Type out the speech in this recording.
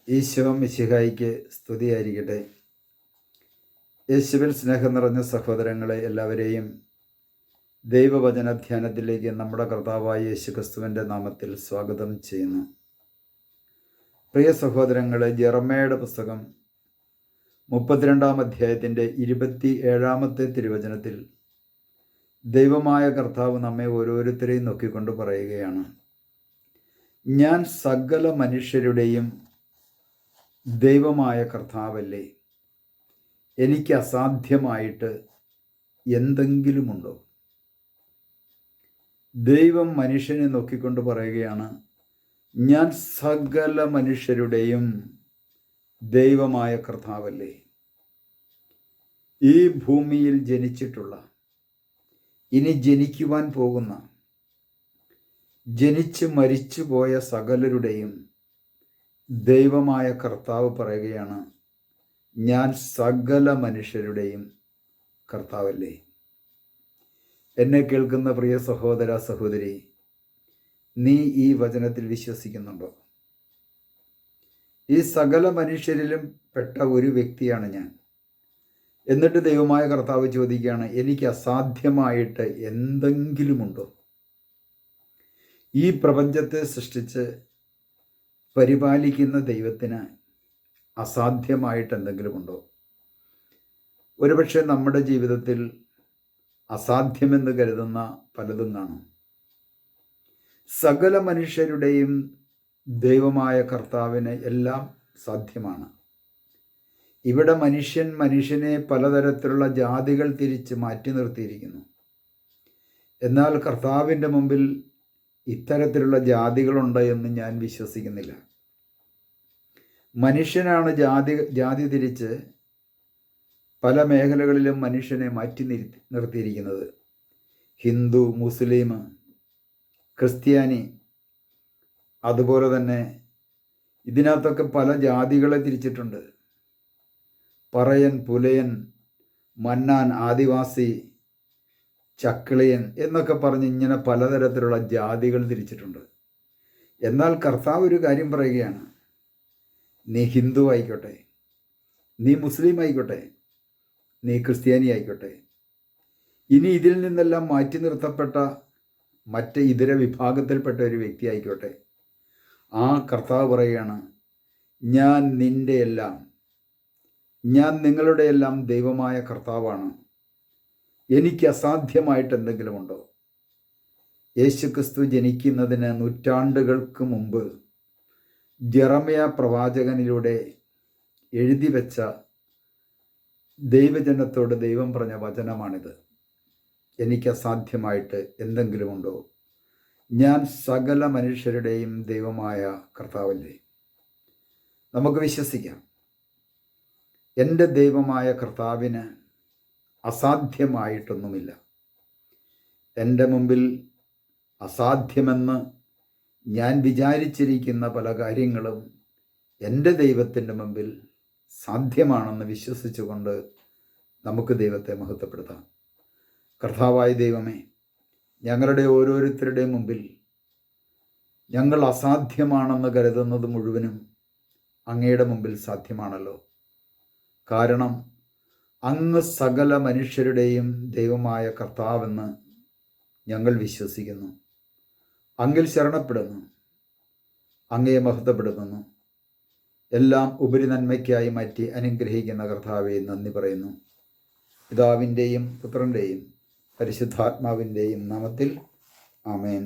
ഈശോ മിശിഹായിക്ക് സ്തുതിയായിരിക്കട്ടെ. യേശുവിൽ സ്നേഹം നിറഞ്ഞ സഹോദരങ്ങളെ എല്ലാവരെയും ദൈവവചന ധ്യാനത്തിലേക്ക് നമ്മുടെ കർത്താവായ യേശു ക്രിസ്തുവിൻ്റെ നാമത്തിൽ സ്വാഗതം ചെയ്യുന്നു. പ്രിയ സഹോദരങ്ങളെ, ജെറമ്യയുടെ പുസ്തകം 32-ാം അധ്യായത്തിൻ്റെ 27-ാമത്തെ തിരുവചനത്തിൽ ദൈവമായ കർത്താവ് നമ്മെ ഓരോരുത്തരെയും നോക്കിക്കൊണ്ട് പറയുകയാണ്, ഞാൻ സകല മനുഷ്യരുടെയും ദൈവമായ കർത്താവല്ലേ, എനിക്ക് അസാധ്യമായിട്ട് എന്തെങ്കിലുമുണ്ടോ? ദൈവം മനുഷ്യനെ നോക്കിക്കൊണ്ട് പറയുകയാണ്, ഞാൻ സകല മനുഷ്യരുടെയും ദൈവമായ കർത്താവല്ലേ. ഈ ഭൂമിയിൽ ജനിച്ചിട്ടുള്ള, ഇനി ജനിക്കുവാൻ പോകുന്ന, ജനിച്ച് മരിച്ചുപോയ സകലരുടെയും ദൈവമായ കർത്താവ് പറയുകയാണ്, ഞാൻ സകല മനുഷ്യരുടെയും കർത്താവല്ലേ. എന്നെ കേൾക്കുന്ന പ്രിയ സഹോദര സഹോദരി, നീ ഈ വചനത്തിൽ വിശ്വസിക്കുന്നുണ്ടോ? ഈ സകല മനുഷ്യരിലും പെട്ട ഒരു വ്യക്തിയാണ് ഞാൻ. എന്നിട്ട് ദൈവമായ കർത്താവ് ചോദിക്കുകയാണ്, എനിക്ക് അസാധ്യമായിട്ട് എന്തെങ്കിലുമുണ്ടോ? ഈ പ്രപഞ്ചത്തെ സൃഷ്ടിച്ച് പരിപാലിക്കുന്ന ദൈവത്തിന് അസാധ്യമായിട്ട് എന്തെങ്കിലുമുണ്ടോ? ഒരുപക്ഷെ നമ്മുടെ ജീവിതത്തിൽ അസാധ്യമെന്ന് കരുതുന്ന പലതും കാണും. സകല മനുഷ്യരുടെയും ദൈവമായ കർത്താവിന് എല്ലാം സാധ്യമാണ്. ഇവിടെ മനുഷ്യനെ പലതരത്തിലുള്ള ജാതികൾ തിരിച്ച് മാറ്റി നിർത്തിയിരിക്കുന്നു. എന്നാൽ കർത്താവിൻ്റെ മുമ്പിൽ ഇത്തരത്തിലുള്ള ജാതികളുണ്ട് എന്ന് ഞാൻ വിശ്വസിക്കുന്നില്ല. മനുഷ്യനാണ് ജാതി തിരിച്ച് പല മേഖലകളിലും മനുഷ്യനെ മാറ്റി നിർത്തിയിരിക്കുന്നത്. ഹിന്ദു, മുസ്ലിം, ക്രിസ്ത്യാനി, അതുപോലെ തന്നെ ഇതിനകത്തൊക്കെ പല ജാതികളെ തിരിച്ചിട്ടുണ്ട്. പറയൻ, പുലയൻ, മന്നാൻ, ആദിവാസി, ചക്കിളിയൻ എന്നൊക്കെ പറഞ്ഞ് ഇങ്ങനെ പലതരത്തിലുള്ള ജാതികൾ തിരിച്ചിട്ടുണ്ട്. എന്നാൽ കർത്താവ് ഒരു കാര്യം പറയുകയാണ്, നീ ഹിന്ദു ആയിക്കോട്ടെ, നീ മുസ്ലിം ആയിക്കോട്ടെ, നീ ക്രിസ്ത്യാനി ആയിക്കോട്ടെ, ഇനി ഇതിൽ നിന്നെല്ലാം മാറ്റി നിർത്തപ്പെട്ട മറ്റ് ഇതര വിഭാഗത്തിൽപ്പെട്ട ഒരു വ്യക്തി ആയിക്കോട്ടെ, ആ കർത്താവ് പറയുകയാണ്, ഞാൻ നിങ്ങളുടെ എല്ലാം ദൈവമായ കർത്താവാണ്. എനിക്ക് അസാധ്യമായിട്ട് എന്തെങ്കിലുമുണ്ടോ? യേശുക്രിസ്തു ജനിക്കുന്നതിന് നൂറ്റാണ്ടുകൾക്ക് മുമ്പ് ജെറമ്യ പ്രവാചകനിലൂടെ എഴുതി വെച്ച ദൈവജനത്തോട് ദൈവം പറഞ്ഞ വചനമാണിത്. എനിക്ക് അസാധ്യമായിട്ട് എന്തെങ്കിലുമുണ്ടോ? ഞാൻ സകല മനുഷ്യരുടെയും ദൈവമായ കർത്താവല്ലേ. നമുക്ക് വിശ്വസിക്കാം, എൻ്റെ ദൈവമായ കർത്താവിന് അസാധ്യമായിട്ടൊന്നുമില്ല. എൻ്റെ മുമ്പിൽ അസാധ്യമെന്ന് ഞാൻ വിചാരിച്ചിരിക്കുന്ന പല കാര്യങ്ങളും എൻ്റെ ദൈവത്തിൻ്റെ മുമ്പിൽ സാധ്യമാണെന്ന് വിശ്വസിച്ചുകൊണ്ട് നമുക്ക് ദൈവത്തെ മഹത്വപ്പെടുത്താം. കർത്താവായ ദൈവമേ, ഞങ്ങളുടെ ഓരോരുത്തരുടെയും മുമ്പിൽ ഞങ്ങൾ അസാധ്യമാണെന്ന് കരുതുന്നത് മുഴുവനും അങ്ങയുടെ മുമ്പിൽ സാധ്യമാണല്ലോ. കാരണം അങ്ങ് സകല മനുഷ്യരുടെയും ദൈവമായ കർത്താവെന്ന് ഞങ്ങൾ വിശ്വസിക്കുന്നു. അങ്ങിൽ ശരണപ്പെടുന്നു, അങ്ങയെ മഹത്വപ്പെടുത്തുന്നു. എല്ലാം ഉപരി നന്മയ്ക്കായി മാറ്റി അനുഗ്രഹിക്കുന്ന കർത്താവെ നന്ദി പറയുന്നു. പിതാവിൻ്റെയും പുത്രൻ്റെയും പരിശുദ്ധാത്മാവിൻ്റെയും നാമത്തിൽ ആമേൻ.